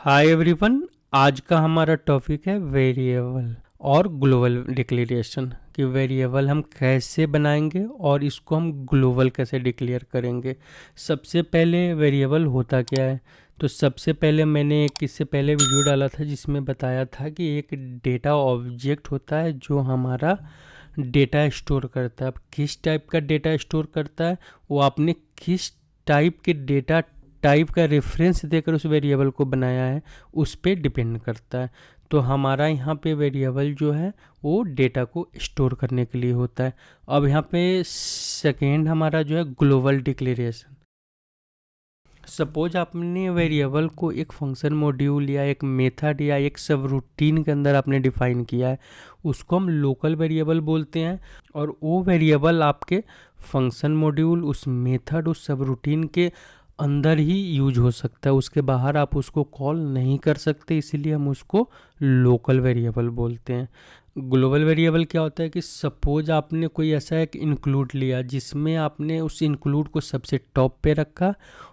Hi everyone. आज का हमारा टॉपिक है वेरिएबल और ग्लोबल डिक्लेरेशन कि वेरिएबल हम कैसे बनाएंगे और इसको हम ग्लोबल कैसे डिक्लेयर करेंगे। सबसे पहले वेरिएबल होता क्या है, तो सबसे पहले मैंने एक इससे पहले वीडियो डाला था जिसमें बताया था कि एक डेटा ऑब्जेक्ट होता है जो हमारा डेटा स्टोर करता है। अब किस टाइप का डेटा स्टोर करता है, वो आपने किस टाइप के डेटा टाइप का रेफरेंस देकर उस वेरिएबल को बनाया है उस पे डिपेंड करता है। तो हमारा यहाँ पे वेरिएबल जो है वो डेटा को स्टोर करने के लिए होता है। अब यहाँ पे सेकेंड हमारा जो है ग्लोबल डिक्लेरेशन। सपोज आपने वेरिएबल को एक फंक्शन मॉड्यूल या एक मेथड या एक सब रूटीन के अंदर आपने डिफाइन किया है, उसको हम लोकल वेरिएबल बोलते हैं। और वो वेरिएबल आपके फंक्शन मॉड्यूल, उस मेथड, उस सब रूटीन के अंदर ही यूज हो सकता है, उसके बाहर आप उसको कॉल नहीं कर सकते, इसीलिए हम उसको लोकल वेरिएबल बोलते हैं। ग्लोबल वेरिएबल क्या होता है कि सपोज आपने कोई ऐसा एक इंक्लूड लिया जिसमें आपने उस इंक्लूड को सबसे टॉप पे रखा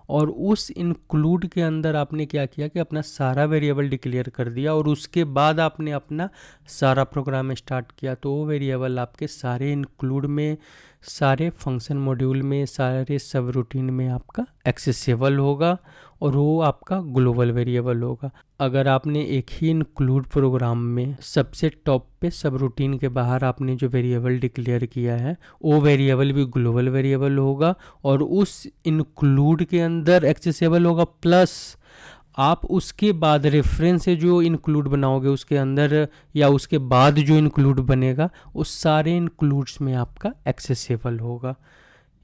और उस इंक्लूड के अंदर आपने क्या किया कि अपना सारा वेरिएबल डिक्लेयर कर दिया और उसके बाद आपने अपना सारा प्रोग्राम स्टार्ट किया, तो वो वेरिएबल आपके सारे इंक्लूड में, सारे फंक्शन मॉड्यूल में, सारे सब रूटीन में आपका एक्सेसिबल होगा और वो आपका ग्लोबल वेरिएबल होगा। अगर आपने एक ही इंक्लूड प्रोग्राम में सबसे टॉप पे सब रूटीन के बाहर आपने जो वेरिएबल डिक्लेयर किया है वो वेरिएबल भी ग्लोबल वेरिएबल होगा और उस इंक्लूड के अंदर एक्सेसिबल होगा, प्लस आप उसके बाद रेफरेंस से जो इंक्लूड बनाओगे उसके अंदर या उसके बाद जो इंक्लूड बनेगा उस सारे इंक्लूड्स में आपका एक्सेसिबल होगा।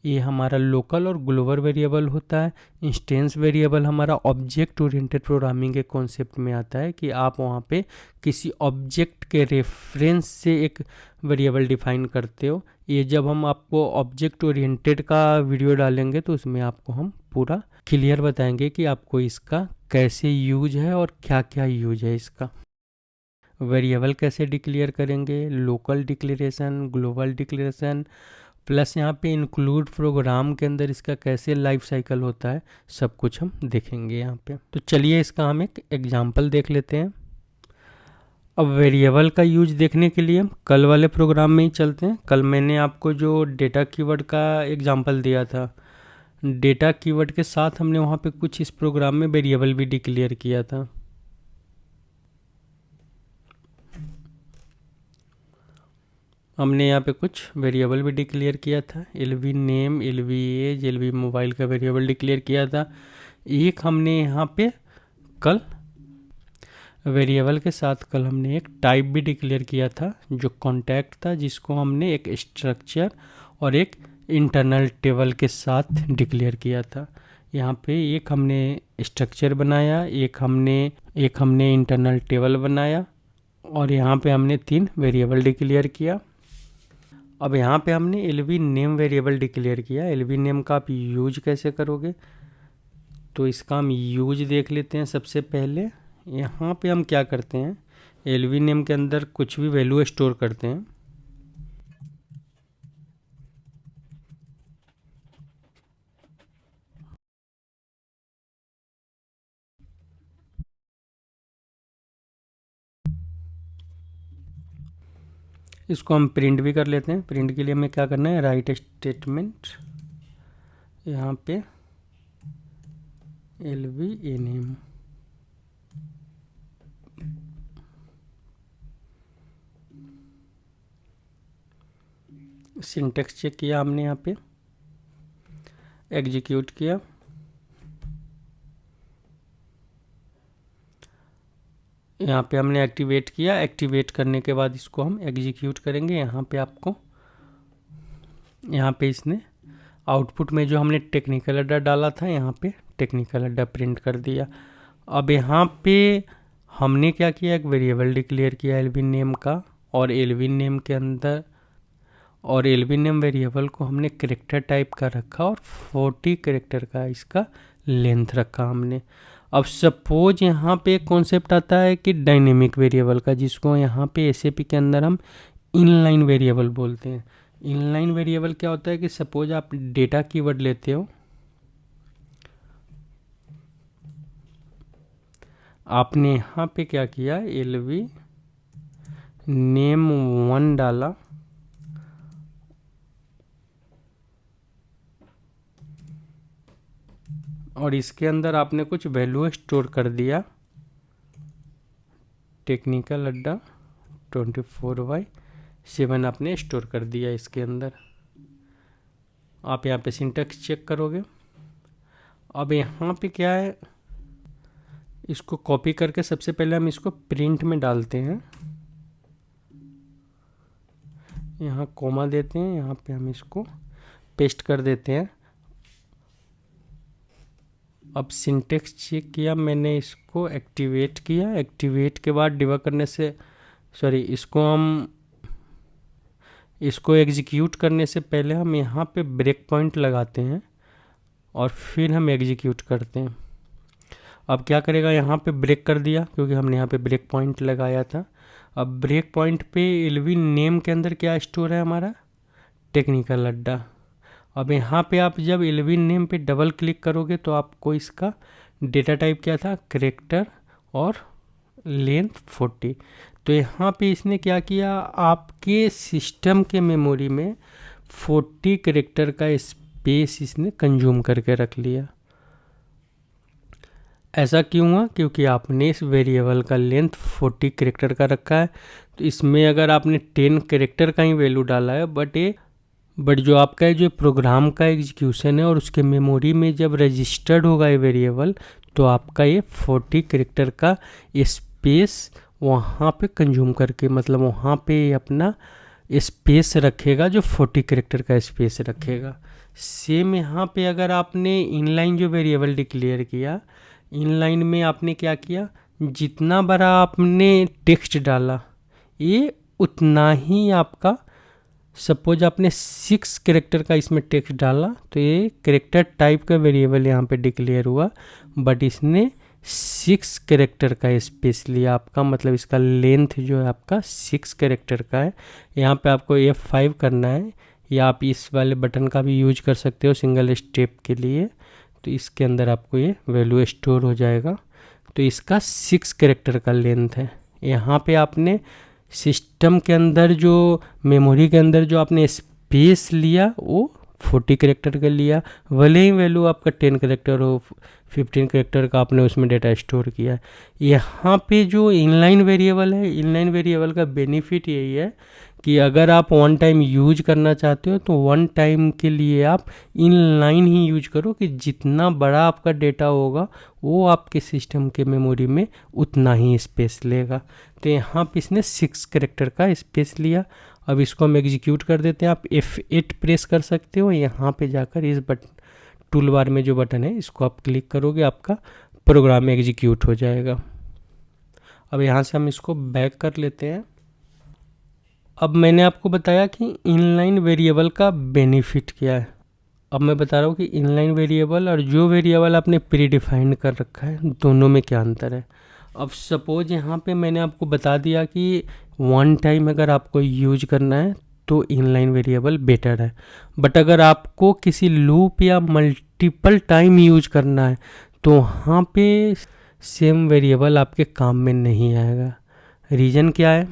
ये हमारा लोकल और ग्लोबल वेरिएबल होता है। इंस्टेंस वेरिएबल हमारा ऑब्जेक्ट ओरिएंटेड प्रोग्रामिंग के कॉन्सेप्ट में आता है कि आप वहाँ पे किसी ऑब्जेक्ट के रेफरेंस से एक वेरिएबल डिफाइन करते हो। ये जब हम आपको ऑब्जेक्ट ओरिएंटेड का वीडियो डालेंगे तो उसमें आपको हम पूरा क्लियर बताएंगे कि आपको इसका कैसे यूज है और क्या क्या यूज है इसका। वेरिएबल कैसे डिक्लेयर करेंगे, local declaration, global declaration, plus यहाँ पे इंक्लूड प्रोग्राम के अंदर इसका कैसे लाइफ साइकिल होता है, सब कुछ हम देखेंगे यहाँ पे। तो चलिए इसका हम एक एग्जांपल देख लेते हैं। अब वेरिएबल का यूज देखने के लिए हम कल वाले प्रोग्राम में ही चलते हैं। कल मैंने आपको जो डेटा कीवर्ड का एग्जांपल दिया था, डेटा कीवर्ड के साथ हमने वहाँ पे कुछ इस प्रोग्राम में वेरिएबल भी डिक्लेयर किया था। हमने यहाँ पे कुछ वेरिएबल भी डिक्लेयर किया था, LV name, LV age, LV mobile का वेरिएबल डिक्लेयर किया था। एक हमने यहाँ पे कल वेरिएबल के साथ कल हमने एक टाइप भी डिक्लेयर किया था जो कॉन्टैक्ट था, जिसको हमने एक स्ट्रक्चर और एक इंटरनल टेबल के साथ डिक्लेयर किया था। यहाँ पे एक हमने स्ट्रक्चर बनाया, एक हमने इंटरनल टेबल बनाया और यहाँ पे हमने 3 वेरिएबल डिक्लेयर किया। अब यहाँ पे हमने एलवी नेम वेरिएबल डिक्लेयर किया। एलवी नेम का आप यूज कैसे करोगे, तो इसका हम यूज देख लेते हैं। सबसे पहले यहाँ पे हम क्या करते हैं, एलवी नेम के अंदर कुछ भी वैल्यू स्टोर करते हैं। इसको हम प्रिंट भी कर लेते हैं। प्रिंट के लिए हमें क्या करना है, राइट स्टेटमेंट, यहाँ पे LV a name, syntax check किया हमने, यहाँ पे एग्जीक्यूट किया। यहाँ पे हमने एक्टिवेट किया। एक्टिवेट करने के बाद इसको हम एग्जीक्यूट करेंगे। यहाँ पे इसने आउटपुट में जो हमने टेक्निकल अड्डा डाला था, यहाँ पे टेक्निकल अड्डा प्रिंट कर दिया। अब यहाँ पे हमने क्या किया, एक वेरिएबल डिक्लेयर किया एलवी नेम का और एलवी नेम के अंदर और एलवी नेम वेरिएबल को हमने कैरेक्टर टाइप का रखा और 40 कैरेक्टर का इसका लेंथ रखा हमने। अब सपोज यहाँ पे एक कॉन्सेप्ट आता है कि डायनेमिक वेरिएबल का, जिसको यहाँ पे एसएपी के अंदर हम इनलाइन वेरिएबल बोलते हैं। इनलाइन वेरिएबल क्या होता है कि सपोज आप डेटा कीवर्ड लेते हो, आपने यहाँ पे क्या किया, LV नेम 1 डाला और इसके अंदर आपने कुछ वैल्यू स्टोर कर दिया, टेक्निकल अड्डा 24/7 आपने स्टोर कर दिया इसके अंदर। आप यहाँ पे सिंटैक्स चेक करोगे। अब यहाँ पे क्या है, इसको कॉपी करके सबसे पहले हम इसको प्रिंट में डालते हैं, यहाँ कॉमा देते हैं, यहाँ पे हम इसको पेस्ट कर देते हैं। अब सिंटैक्स चेक किया मैंने, इसको एक्टिवेट किया, एक्टिवेट के बाद डिबग करने से इसको एग्जीक्यूट करने से पहले हम यहाँ पे ब्रेक पॉइंट लगाते हैं और फिर हम एग्जीक्यूट करते हैं। अब क्या करेगा, यहाँ पे ब्रेक कर दिया क्योंकि हमने यहाँ पे ब्रेक पॉइंट लगाया था। अब ब्रेक पॉइंट पे LV नेम के अंदर क्या स्टोर है हमारा, टेक्निकल अड्डा। अब यहाँ पे आप जब LV नेम पे डबल क्लिक करोगे तो आपको इसका डेटा टाइप क्या था, कैरेक्टर और लेंथ 40। तो यहाँ पे इसने क्या किया, आपके सिस्टम के मेमोरी में 40 कैरेक्टर का स्पेस इसने कंज्यूम करके रख लिया। ऐसा क्यों हुआ, क्योंकि आपने इस वेरिएबल का लेंथ 40 कैरेक्टर का रखा है। तो इसमें अगर आपने 10 कैरेक्टर का ही वैल्यू डाला है, बट जो आपका जो प्रोग्राम का एग्जीक्यूशन है और उसके मेमोरी में जब रजिस्टर्ड होगा ये वेरिएबल, तो आपका ये 40 कैरेक्टर का स्पेस वहाँ पे कंज्यूम करके, मतलब वहाँ पे अपना स्पेस रखेगा जो 40 कैरेक्टर का स्पेस रखेगा। सेम यहाँ पे अगर आपने इनलाइन जो वेरिएबल डिक्लेयर किया, इनलाइन में आपने क्या किया, जितना बड़ा आपने टेक्स्ट डाला ये उतना ही आपका, सपोज आपने 6 कैरेक्टर का इसमें टेक्स्ट डाला तो ये कैरेक्टर टाइप का वेरिएबल यहाँ पे डिक्लेयर हुआ, बट इसने 6 कैरेक्टर का स्पेस लिया आपका, मतलब इसका लेंथ जो है आपका 6 कैरेक्टर का है। यहाँ पे आपको F5 करना है, या आप इस वाले बटन का भी यूज कर सकते हो सिंगल स्टेप के लिए। तो इसके अंदर आपको ये वैल्यू स्टोर हो जाएगा। तो इसका 6 कैरेक्टर का लेंथ है। यहाँ पे आपने सिस्टम के अंदर जो मेमोरी के अंदर जो आपने स्पेस लिया वो 40 कैरेक्टर का लिया, भले ही वैल्यू आपका 10 कैरेक्टर हो, 15 कैरेक्टर का आपने उसमें डेटा स्टोर किया है। यहाँ पे जो इनलाइन वेरिएबल है, इनलाइन वेरिएबल का बेनिफिट यही है कि अगर आप वन टाइम यूज करना चाहते हो तो वन टाइम के लिए आप इनलाइन ही यूज करो, कि जितना बड़ा आपका डेटा होगा वो आपके सिस्टम के मेमोरी में उतना ही स्पेस लेगा। तो यहाँ पे इसने 6 कैरेक्टर का स्पेस लिया। अब इसको हम एग्जीक्यूट कर देते हैं। आप F8 प्रेस कर सकते हो, यहाँ पे जाकर इस टूल बार में जो बटन है इसको आप क्लिक करोगे, आपका प्रोग्राम एग्जीक्यूट हो जाएगा। अब यहाँ से हम इसको बैक कर लेते हैं। अब मैंने आपको बताया कि इनलाइन वेरिएबल का बेनिफिट क्या है। अब मैं बता रहा हूँ कि इनलाइन वेरिएबल और जो वेरिएबल आपने प्री डिफाइंड कर रखा है दोनों में क्या अंतर है। अब सपोज यहाँ पे मैंने आपको बता दिया कि वन टाइम अगर आपको यूज करना है तो इनलाइन वेरिएबल बेटर है, बट अगर आपको किसी लूप या मल्टीपल टाइम यूज करना है तो वहाँ पे सेम वेरिएबल आपके काम में नहीं आएगा। रीज़न क्या है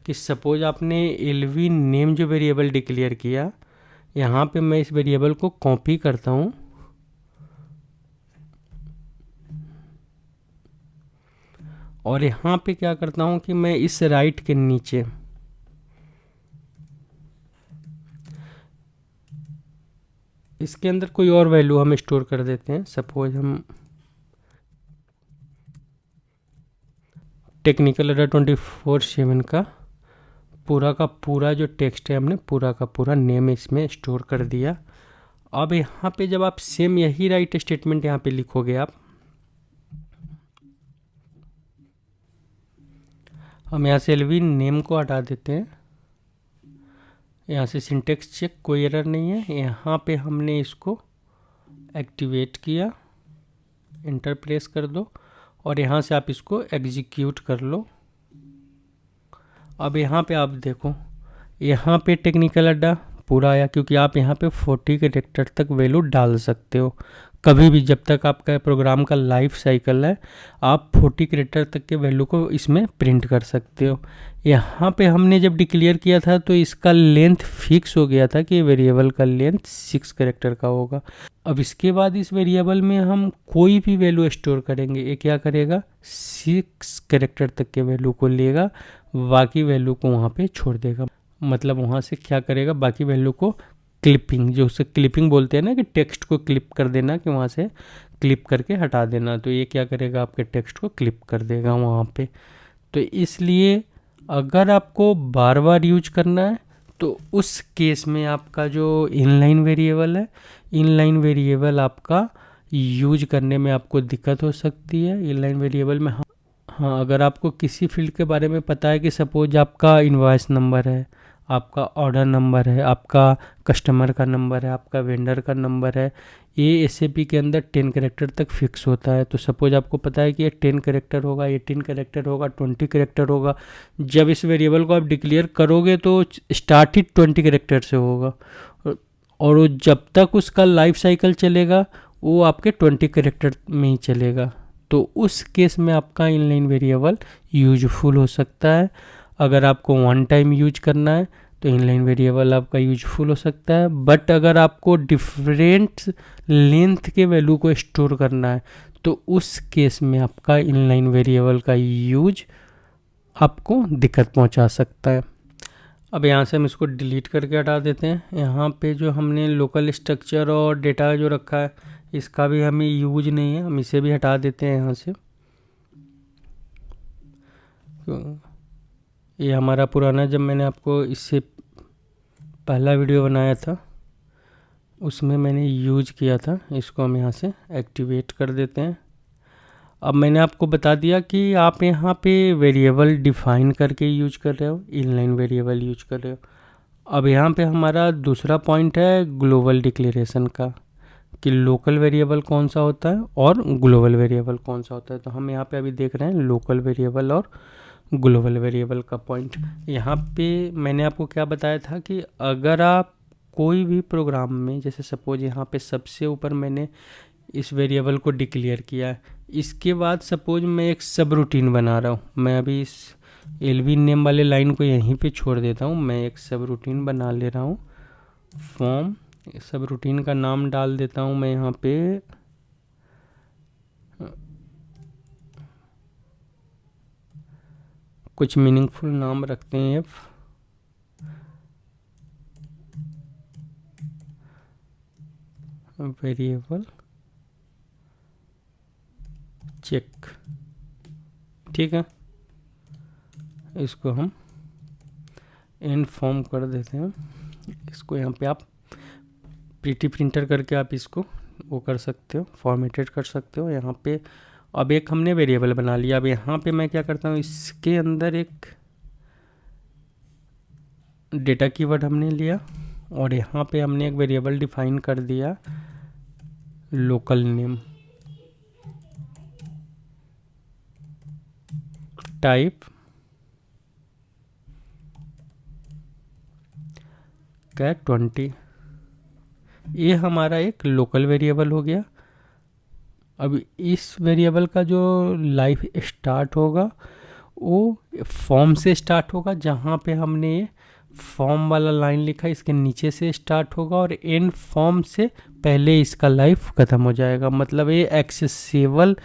कि सपोज आपने LV नेम जो वेरिएबल डिक्लेयर किया, यहाँ पे मैं इस वेरिएबल को कॉपी करता हूँ और यहाँ पे क्या करता हूँ कि मैं इस राइट के नीचे इसके अंदर कोई और वैल्यू हम स्टोर कर देते हैं। सपोज हम टेक्निकल अड्डा 24/7 का पूरा जो टेक्स्ट है हमने पूरा का पूरा नेम इसमें स्टोर कर दिया। अब यहाँ पे जब आप सेम यही राइट स्टेटमेंट यहाँ पे लिखोगे, आप हम यहाँ से LV नेम को हटा देते हैं। यहाँ से सिंटेक्स चेक, कोई एरर नहीं है। यहाँ पे हमने इसको एक्टिवेट किया, एंटर प्रेस कर दो और यहाँ से आप इसको एग्जीक्यूट कर लो। अब यहाँ पे आप देखो, यहाँ पे टेक्निकल अड्डा पूरा आया, क्योंकि आप यहाँ पे 40 कैरेक्टर तक वैल्यू डाल सकते हो कभी भी, जब तक आपका प्रोग्राम का लाइफ साइकिल है आप 40 कैरेक्टर तक के वैल्यू को इसमें प्रिंट कर सकते हो। यहाँ पे हमने जब डिक्लेयर किया था तो इसका लेंथ फिक्स हो गया था कि वेरिएबल का लेंथ 6 कैरेक्टर का होगा। अब इसके बाद इस वेरिएबल में हम कोई भी वैल्यू स्टोर करेंगे, ये क्या करेगा 6 कैरेक्टर तक के वैल्यू को लेगा, बाकी वैल्यू को वहाँ पे छोड़ देगा। मतलब वहाँ से क्या करेगा, बाकी वैल्यू को क्लिपिंग, जो उसे क्लिपिंग बोलते हैं ना, कि टेक्स्ट को क्लिप कर देना, कि वहाँ से क्लिप करके हटा देना, तो ये क्या करेगा आपके टेक्स्ट को क्लिप कर देगा वहाँ पे। तो इसलिए अगर आपको बार बार यूज करना है तो उस केस में आपका जो इनलाइन वेरिएबल है, इनलाइन वेरिएबल आपका यूज करने में आपको दिक्कत हो सकती है इनलाइन वेरिएबल में। हाँ, अगर आपको किसी फील्ड के बारे में पता है कि सपोज आपका इनवॉइस नंबर है, आपका ऑर्डर नंबर है, आपका कस्टमर का नंबर है, आपका वेंडर का नंबर है, ये एसएपी के अंदर 10 कैरेक्टर तक फिक्स होता है। तो सपोज आपको पता है कि ये 10 कैरेक्टर होगा, 18 कैरेक्टर होगा, 20 कैरेक्टर होगा। जब इस वेरिएबल को आप डिक्लेयर करोगे तो स्टार्ट ही 20 कैरेक्टर से होगा, और वो जब तक उसका लाइफ साइकिल चलेगा वो आपके 20 कैरेक्टर में ही चलेगा। तो उस केस में आपका इनलाइन वेरिएबल यूजफुल हो सकता है। अगर आपको वन टाइम यूज करना है तो इनलाइन वेरिएबल आपका यूजफुल हो सकता है, बट अगर आपको डिफरेंट लेंथ के वैल्यू को स्टोर करना है तो उस केस में आपका इनलाइन वेरिएबल का यूज आपको दिक्कत पहुंचा सकता है। अब यहाँ से हम इसको डिलीट करके हटा देते हैं। यहाँ पे जो हमने लोकल स्ट्रक्चर और डेटा जो रखा है इसका भी हमें यूज नहीं है, हम इसे भी हटा देते हैं यहाँ से। तो ये हमारा पुराना, जब मैंने आपको इससे पहला वीडियो बनाया था उसमें मैंने यूज किया था, इसको हम यहाँ से एक्टिवेट कर देते हैं। अब मैंने आपको बता दिया कि आप यहाँ पे वेरिएबल डिफाइन करके यूज कर रहे हो, इनलाइन वेरिएबल यूज कर रहे हो। अब यहाँ पे हमारा दूसरा पॉइंट है ग्लोबल डिक्लेरेशन का, कि लोकल वेरिएबल कौन सा होता है और ग्लोबल वेरिएबल कौन सा होता है। तो हम यहाँ पे अभी देख रहे हैं लोकल वेरिएबल और ग्लोबल वेरिएबल का पॉइंट। यहाँ पे मैंने आपको क्या बताया था कि अगर आप कोई भी प्रोग्राम में, जैसे सपोज यहाँ पे सबसे ऊपर मैंने इस वेरिएबल को डिक्लेयर किया है, इसके बाद सपोज मैं एक सब रूटीन बना रहा हूँ, मैं अभी इस एलवी नेम वाले लाइन को यहीं पे छोड़ देता हूँ, मैं एक सब रूटीन बना ले रहा हूँ फॉर्म, सब रूटीन का नाम डाल देता हूँ मैं यहाँ पे कुछ मीनिंगफुल नाम रखते हैं, वेरिएबल चेक, ठीक है। इसको हम एंड फॉर्म कर देते हैं। इसको यहाँ पे आप प्रीटी प्रिंटर करके आप इसको वो कर सकते हो, फॉर्मेटेड कर सकते हो यहाँ पे। अब एक हमने वेरिएबल बना लिया। अब यहाँ पे मैं क्या करता हूँ, इसके अंदर एक डेटा कीवर्ड हमने लिया और यहाँ पे हमने एक वेरिएबल डिफाइन कर दिया लोकल नेम, टाइप क्या 20, ये हमारा एक लोकल वेरिएबल हो गया। अब इस वेरिएबल का जो लाइफ स्टार्ट होगा वो फॉर्म से स्टार्ट होगा, जहाँ पे हमने ये फॉर्म वाला लाइन लिखा इसके नीचे से स्टार्ट होगा, और एंड फॉर्म से पहले इसका लाइफ ख़त्म हो जाएगा। मतलब ये एक्सेसिबल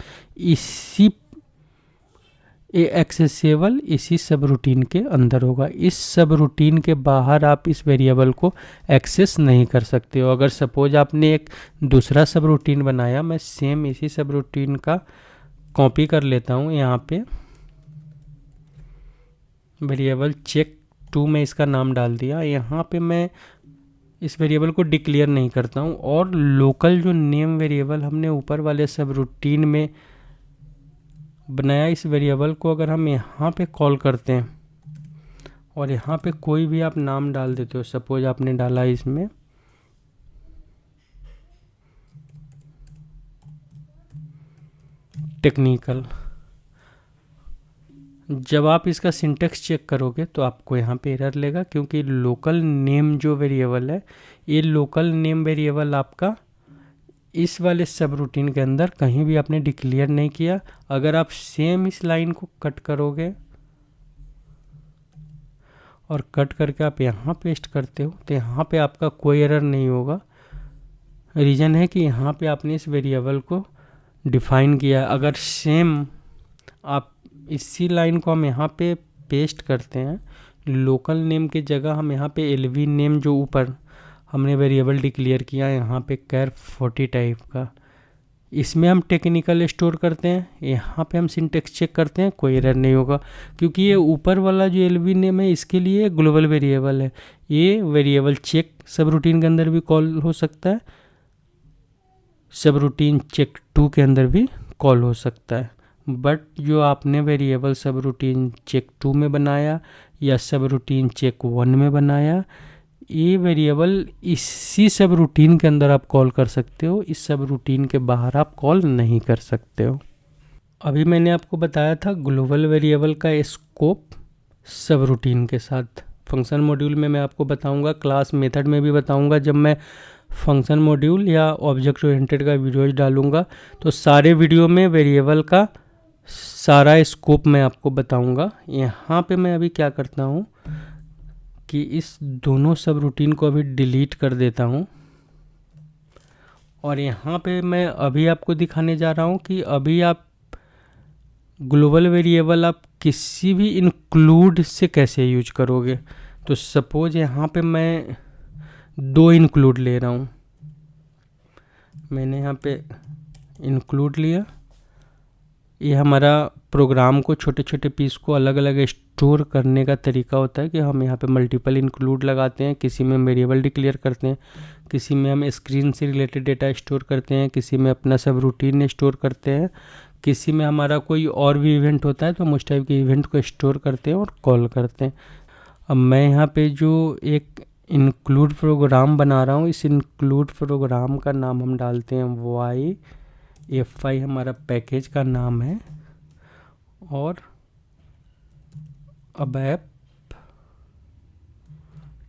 इसी सब रूटीन के अंदर होगा। इस सब रूटीन के बाहर आप इस वेरिएबल को एक्सेस नहीं कर सकते हो। अगर सपोज आपने एक दूसरा सब रूटीन बनाया, मैं सेम इसी सब रूटीन का कॉपी कर लेता हूँ, यहाँ पे वेरिएबल चेक 2 में इसका नाम डाल दिया। यहाँ पे मैं इस वेरिएबल को डिक्लेयर नहीं करता हूँ, और लोकल जो नेम वेरिएबल हमने ऊपर वाले सब रूटीन में बनाया, इस वेरिएबल को अगर हम यहाँ पे कॉल करते हैं और यहाँ पे कोई भी आप नाम डाल देते हो, सपोज आपने डाला इसमें टेक्निकल, जब आप इसका सिंटेक्स चेक करोगे तो आपको यहाँ पे एरर लेगा, क्योंकि लोकल नेम जो वेरिएबल है, ये लोकल नेम वेरिएबल आपका इस वाले सब रूटीन के अंदर कहीं भी आपने डिक्लेयर नहीं किया। अगर आप सेम इस लाइन को कट करोगे और कट करके आप यहाँ पेस्ट करते हो तो यहाँ पे आपका कोई एरर नहीं होगा। रीज़न है कि यहाँ पे आपने इस वेरिएबल को डिफाइन किया। अगर सेम आप इसी लाइन को हम यहाँ पे पेस्ट करते हैं, लोकल नेम के जगह हम यहाँ पे एलवी नेम जो ऊपर हमने वेरिएबल डिक्लेयर किया है यहाँ पे कैर 40 टाइप का, इसमें हम टेक्निकल स्टोर करते हैं, यहाँ पे हम सिंटेक्स चेक करते हैं, कोई एरर नहीं होगा, क्योंकि ये ऊपर वाला जो एलवी नेम है इसके लिए ग्लोबल वेरिएबल है। ये वेरिएबल चेक सब रूटीन के अंदर भी कॉल हो सकता है, सब रूटीन चेक 2 के अंदर भी कॉल हो सकता है। बट जो आपने वेरिएबल सब रूटीन चेक 2 में बनाया या सब रूटीन चेक 1 में बनाया, ये वेरिएबल इसी सब रूटीन के अंदर आप कॉल कर सकते हो, इस सब रूटीन के बाहर आप कॉल नहीं कर सकते हो। अभी मैंने आपको बताया था ग्लोबल वेरिएबल का स्कोप सब रूटीन के साथ। फंक्शन मॉड्यूल में मैं आपको बताऊंगा, क्लास मेथड में भी बताऊंगा, जब मैं फंक्शन मॉड्यूल या ऑब्जेक्ट ओरिएंटेड का वीडियोज डालूंगा तो सारे वीडियो में वेरिएबल का सारा स्कोप मैं आपको बताऊंगा। यहाँ पे मैं अभी क्या करता हूँ कि इस दोनों सब रूटीन को अभी डिलीट कर देता हूँ, और यहाँ पे मैं अभी आपको दिखाने जा रहा हूँ कि अभी आप ग्लोबल वेरिएबल आप किसी भी इंक्लूड से कैसे यूज करोगे। तो सपोज यहाँ पे मैं 2 इंक्लूड ले रहा हूँ, मैंने यहाँ पे इंक्लूड लिया। ये हमारा प्रोग्राम को छोटे छोटे पीस को अलग अलग स्टोर करने का तरीका होता है कि हम यहाँ पे मल्टीपल इंक्लूड लगाते हैं, किसी में वेरिएबल डिक्लेयर करते हैं, किसी में हम स्क्रीन से रिलेटेड डेटा स्टोर करते हैं, किसी में अपना सब रूटीन स्टोर करते हैं, किसी में हमारा कोई और भी इवेंट होता है तो हम उस टाइप के इवेंट को स्टोर करते हैं और कॉल करते हैं। अब मैं यहाँ पे जो एक इंक्लूड प्रोग्राम बना रहा हूँ, इस इंक्लूड प्रोग्राम का नाम हम डालते हैं YFI, हमारा पैकेज का नाम है, और अब ऐप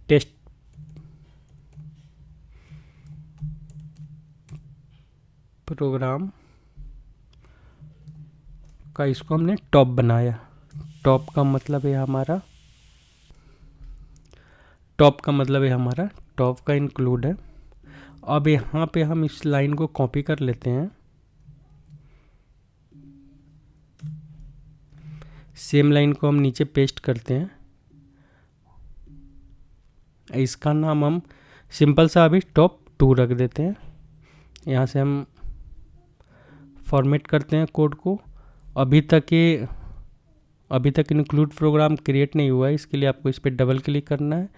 टेस्ट प्रोग्राम का इसको हमने टॉप बनाया। टॉप का मतलब है हमारा टॉप का इंक्लूड है। अब यहाँ पे हम इस लाइन को कॉपी कर लेते हैं, सेम लाइन को हम नीचे पेस्ट करते हैं, इसका नाम हम सिंपल सा अभी टॉप 2 रख देते हैं। यहाँ से हम फॉर्मेट करते हैं कोड को। अभी तक इंक्लूड प्रोग्राम क्रिएट नहीं हुआ है, इसके लिए आपको इस पर डबल क्लिक करना है,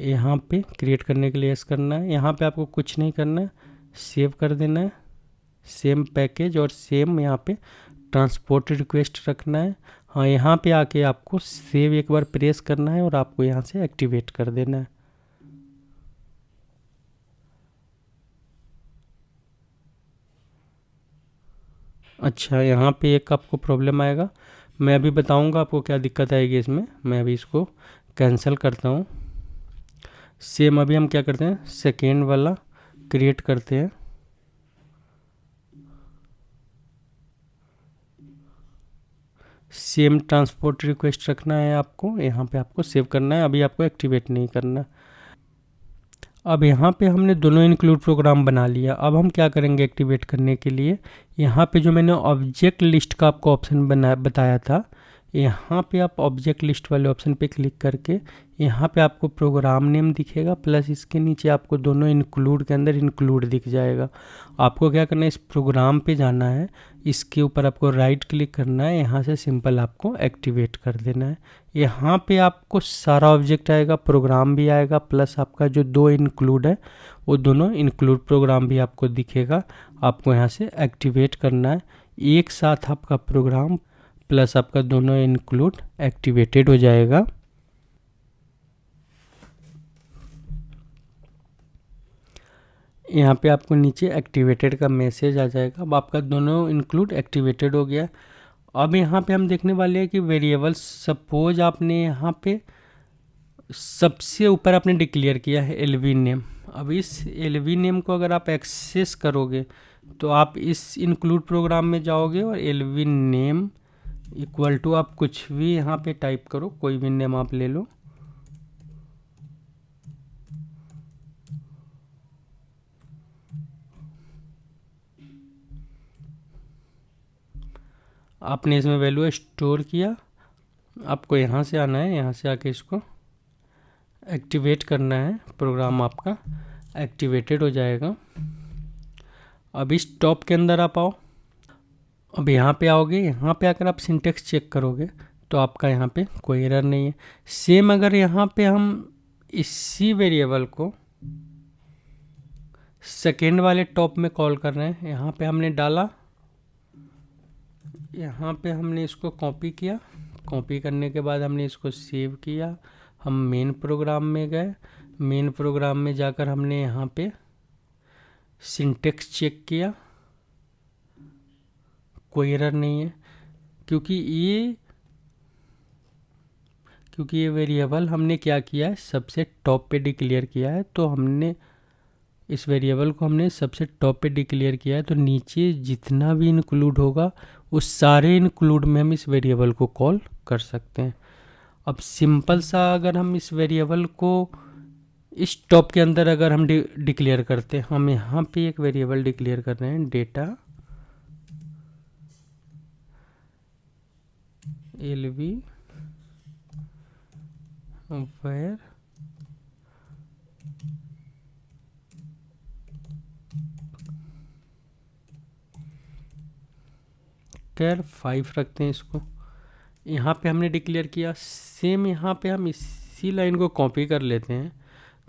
यहाँ पे क्रिएट करने के लिए यस करना है। यहाँ पे आपको कुछ नहीं करना है, सेव कर देना है, सेम पैकेज और सेम यहाँ पे ट्रांसपोर्ट रिक्वेस्ट रखना है। हाँ, यहाँ पे आके आपको सेव एक बार प्रेस करना है और आपको यहाँ से एक्टिवेट कर देना है। अच्छा, यहाँ पे एक आपको प्रॉब्लम आएगा, मैं अभी बताऊँगा आपको क्या दिक्कत आएगी इसमें। मैं अभी इसको कैंसिल करता हूँ। सेम अभी हम क्या करते हैं, सेकेंड वाला क्रिएट करते हैं, सेम ट्रांसपोर्ट रिक्वेस्ट रखना है आपको, यहाँ पे आपको सेव करना है, अभी आपको एक्टिवेट नहीं करना। अब यहाँ पे हमने दोनों इंक्लूड प्रोग्राम बना लिया। अब हम क्या करेंगे एक्टिवेट करने के लिए, यहाँ पे जो मैंने ऑब्जेक्ट लिस्ट का आपको ऑप्शन बताया था, यहाँ पे आप ऑब्जेक्ट लिस्ट वाले ऑप्शन पे क्लिक करके यहाँ पे आपको प्रोग्राम नेम दिखेगा, प्लस इसके नीचे आपको दोनों इंक्लूड के अंदर इंक्लूड दिख जाएगा। आपको क्या करना है, इस प्रोग्राम पे जाना है, इसके ऊपर आपको राइट क्लिक करना है, यहाँ से सिंपल आपको एक्टिवेट कर देना है। यहाँ पे आपको सारा ऑब्जेक्ट आएगा, प्रोग्राम भी आएगा, प्लस आपका जो 2 इंक्लूड है वो दोनों इंक्लूड प्रोग्राम भी आपको दिखेगा। आपको यहाँ से एक्टिवेट करना है, एक साथ आपका प्रोग्राम प्लस आपका दोनों इंक्लूड एक्टिवेटेड हो जाएगा। यहाँ पे आपको नीचे एक्टिवेटेड का मैसेज आ जाएगा। अब आपका दोनों इंक्लूड एक्टिवेटेड हो गया। अब यहाँ पे हम देखने वाले हैं कि वेरिएबल, सपोज आपने यहाँ पे सबसे ऊपर आपने डिक्लेयर किया है एलवी नेम। अब इस एलवी नेम को अगर आप एक्सेस करोगे तो आप इस इंक्लूड प्रोग्राम में जाओगे और एलवी नेम इक्वल टू आप कुछ भी यहाँ पे टाइप करो, कोई भी नेम आप ले लो। आपने इसमें वैल्यू स्टोर किया, आपको यहाँ से आना है, यहाँ से आके इसको एक्टिवेट करना है, प्रोग्राम आपका एक्टिवेटेड हो जाएगा। अब इस टॉप के अंदर आप आओ, अब यहाँ पे आओगे, यहाँ पे आकर आप सिंटेक्स चेक करोगे तो आपका यहाँ पे कोई एरर नहीं है। सेम अगर यहाँ पे हम इसी वेरिएबल को सेकेंड वाले टॉप में कॉल कर रहे हैं, यहाँ पे हमने डाला, यहाँ पे हमने इसको कॉपी किया, कॉपी करने के बाद हमने इसको सेव किया, हम मेन प्रोग्राम में गए, मेन प्रोग्राम में जाकर हमने यहाँ पे सिंटेक्स चेक किया, कोई एरर नहीं है, क्योंकि ये वेरिएबल हमने क्या किया है, सबसे टॉप पे डिक्लेयर किया है। तो हमने इस वेरिएबल को हमने सबसे टॉप पे डिक्लेयर किया है, तो नीचे जितना भी इंक्लूड होगा उस सारे इंक्लूड में हम इस वेरिएबल को कॉल कर सकते हैं। अब सिंपल सा अगर हम इस वेरिएबल को इस टॉप के अंदर अगर हम डिक्लेयर करते हैं, हम यहाँ पे एक वेरिएबल डिक्लेयर कर रहे हैं, डेटा एलवी वेयर कैर 5 रखते हैं इसको। यहाँ पे हमने डिक्लेयर किया, सेम यहाँ पे हम इसी लाइन को कॉपी कर लेते हैं,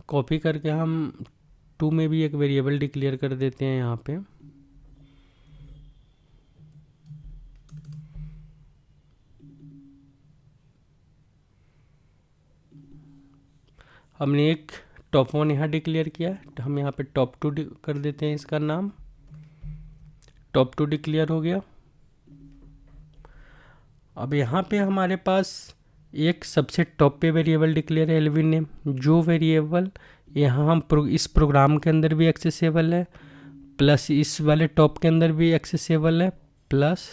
कॉपी करके हम 2 में भी एक वेरिएबल डिक्लेयर कर देते हैं। यहाँ पे हमने एक टॉप 1 यहाँ डिक्लेयर किया, तो हम यहाँ पे टॉप 2 कर देते हैं, इसका नाम टॉप 2 डिक्लेयर हो गया। अब यहाँ पे हमारे पास एक सबसे टॉप पे वेरिएबल डिक्लेयर है एलवी नेम, जो वेरिएबल यहाँ हम इस प्रोग्राम के अंदर भी एक्सेसिबल है, प्लस इस वाले टॉप के अंदर भी एक्सेसिबल है, प्लस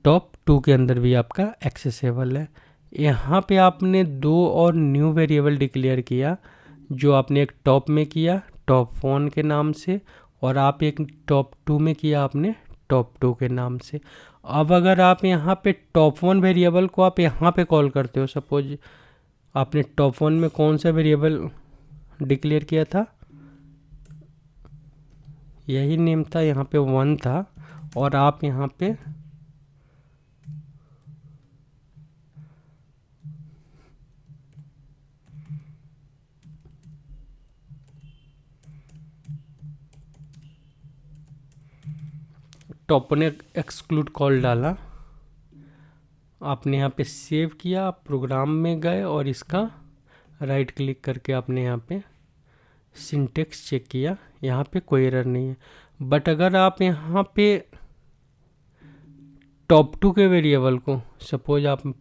टॉप 2 के अंदर भी आपका एक्सेसिबल है। यहाँ पे आपने 2 और न्यू वेरिएबल डिक्लेयर किया, जो आपने एक टॉप में किया टॉप 1 के नाम से, और आप एक टॉप 2 में किया आपने टॉप 2 के नाम से। अब अगर आप यहाँ पे टॉप 1 वेरिएबल को आप यहाँ पे कॉल करते हो, सपोज आपने टॉप 1 में कौन सा वेरिएबल डिक्लेयर किया था, यही नेम था, यहाँ पे 1 था, और आप यहाँ पे टॉप ने एक्सक्लूड कॉल डाला, आपने यहाँ पे सेव किया, आप प्रोग्राम में गए और इसका राइट क्लिक करके आपने यहाँ पे सिंटेक्स चेक किया, यहाँ पे कोई एरर नहीं है। बट अगर आप यहाँ पे टॉप 2 के वेरिएबल को, सपोज आप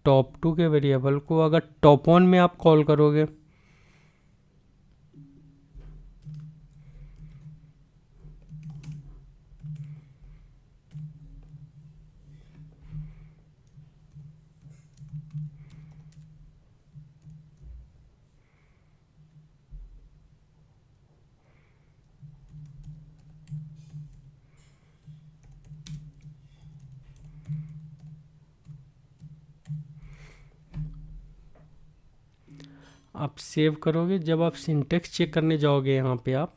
टॉप 2 के वेरिएबल को अगर टॉप 1 में आप कॉल करोगे, आप सेव करोगे, जब आप सिंटेक्स चेक करने जाओगे यहाँ पे आप,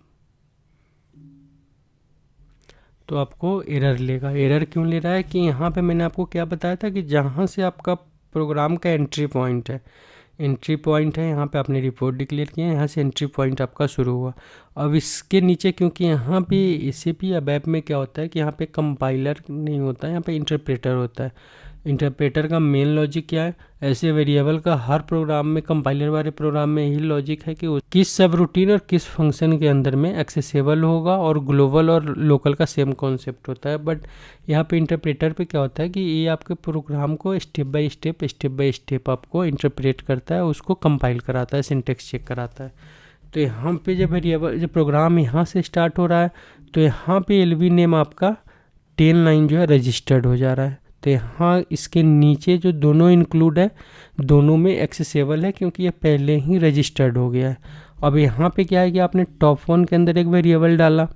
तो आपको एरर लेगा। एरर क्यों ले रहा है कि यहाँ पे मैंने आपको क्या बताया था कि जहाँ से आपका प्रोग्राम का एंट्री पॉइंट है, यहाँ पे आपने रिपोर्ट डिक्लेयर किया, यहाँ से एंट्री पॉइंट आपका शुरू हुआ। अब इसके नीचे, क्योंकि यहाँ पे ACP या वेब में क्या होता है कि यहाँ पे कंपाइलर नहीं होता है, यहाँ पे इंटरप्रेटर होता है। इंटरप्रेटर का मेन लॉजिक क्या है, ऐसे वेरिएबल का हर प्रोग्राम में, कंपाइलर वाले प्रोग्राम में यही लॉजिक है कि वो किस सब रूटीन और किस फंक्शन के अंदर में एक्सेसिबल होगा, और ग्लोबल और लोकल का सेम कॉन्सेप्ट होता है। बट यहाँ पे इंटरप्रेटर पे क्या होता है कि ये आपके प्रोग्राम को स्टेप बाय स्टेप आपको इंटरप्रेट करता है, उसको कंपाइल कराता है, सिंटेक्स चेक कराता है। तो यहाँ पे जब वेरिएबल, जब प्रोग्राम यहाँ से स्टार्ट हो रहा है तो यहाँ पे एलवी नेम आपका 10 लाइन जो है रजिस्टर्ड हो जा रहा है। तो यहाँ इसके नीचे जो दोनों इंक्लूड है, दोनों में एक्सेसिबल है क्योंकि ये पहले ही रजिस्टर्ड हो गया है। अब यहाँ पे क्या है कि आपने टॉप 1 के अंदर एक वेरिएबल डाला,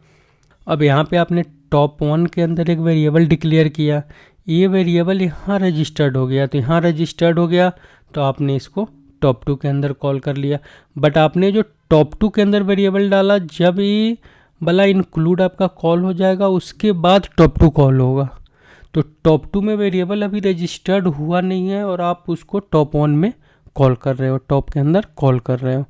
अब यहाँ पे आपने टॉप 1 के अंदर एक वेरिएबल डिक्लेयर किया, ये वेरिएबल यहाँ रजिस्टर्ड हो गया, तो यहाँ रजिस्टर्ड हो गया तो आपने इसको टॉप 2 के अंदर कॉल कर लिया। बट आपने जो टॉप 2 के अंदर वेरिएबल डाला, जब ये वाला इंक्लूड आपका कॉल हो जाएगा उसके बाद टॉप 2 कॉल होगा। तो टॉप 2 में वेरिएबल अभी रजिस्टर्ड हुआ नहीं है और आप उसको टॉप 1 में कॉल कर रहे हो, टॉप के अंदर कॉल कर रहे हो।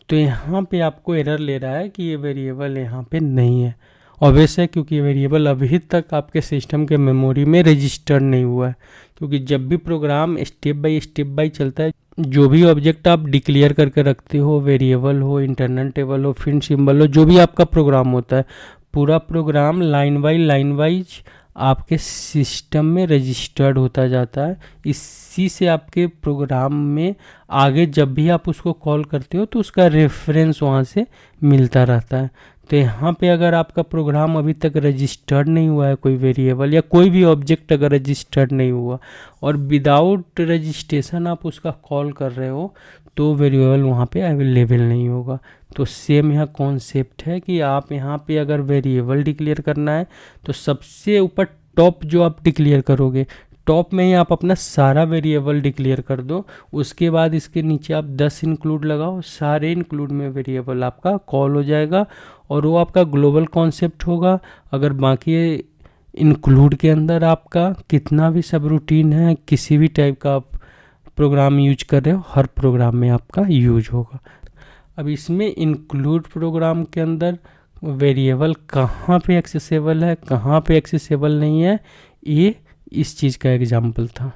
तो यहाँ पे आपको एरर ले रहा है कि ये वेरिएबल यहाँ पे नहीं है। ऑब्वियस है क्योंकि ये वेरिएबल अभी तक आपके सिस्टम के मेमोरी में रजिस्टर्ड नहीं हुआ है, क्योंकि जब भी प्रोग्राम स्टेप बाय चलता है, जो भी ऑब्जेक्ट आप डिक्लेयर करके रखते हो, वेरिएबल हो, इंटरनल टेबल हो, फिर सिंबल हो, जो भी आपका प्रोग्राम होता है, पूरा program line by line wise आपके सिस्टम में रजिस्टर्ड होता जाता है। इसी से आपके प्रोग्राम में आगे जब भी आप उसको कॉल करते हो तो उसका रेफरेंस वहाँ से मिलता रहता है। तो यहाँ पे अगर आपका प्रोग्राम अभी तक रजिस्टर्ड नहीं हुआ है, कोई वेरिएबल या कोई भी ऑब्जेक्ट अगर रजिस्टर्ड नहीं हुआ और विदाउट रजिस्ट्रेशन आप उसका कॉल कर रहे हो, तो वेरिएबल वहाँ पे अवेलेबल नहीं होगा। तो सेम यहाँ कॉन्सेप्ट है कि आप यहाँ पे अगर वेरिएबल डिक्लेयर करना है तो सबसे ऊपर टॉप जो आप डिक्लेयर करोगे, टॉप में ही आप अपना सारा वेरिएबल डिक्लेयर कर दो। उसके बाद इसके नीचे आप 10 इंक्लूड लगाओ, सारे इंक्लूड में वेरिएबल आपका कॉल हो जाएगा और वो आपका ग्लोबल कॉन्सेप्ट होगा। अगर बाकी इंक्लूड के अंदर आपका कितना भी सब रूटीन है, किसी भी टाइप का आप प्रोग्राम यूज कर रहे हो, हर प्रोग्राम में आपका यूज होगा। अब इसमें इंक्लूड प्रोग्राम के अंदर वेरिएबल कहाँ पे एक्सेसिबल है, कहाँ पे एक्सेसिबल नहीं है, ये इस चीज़ का एग्जाम्पल था।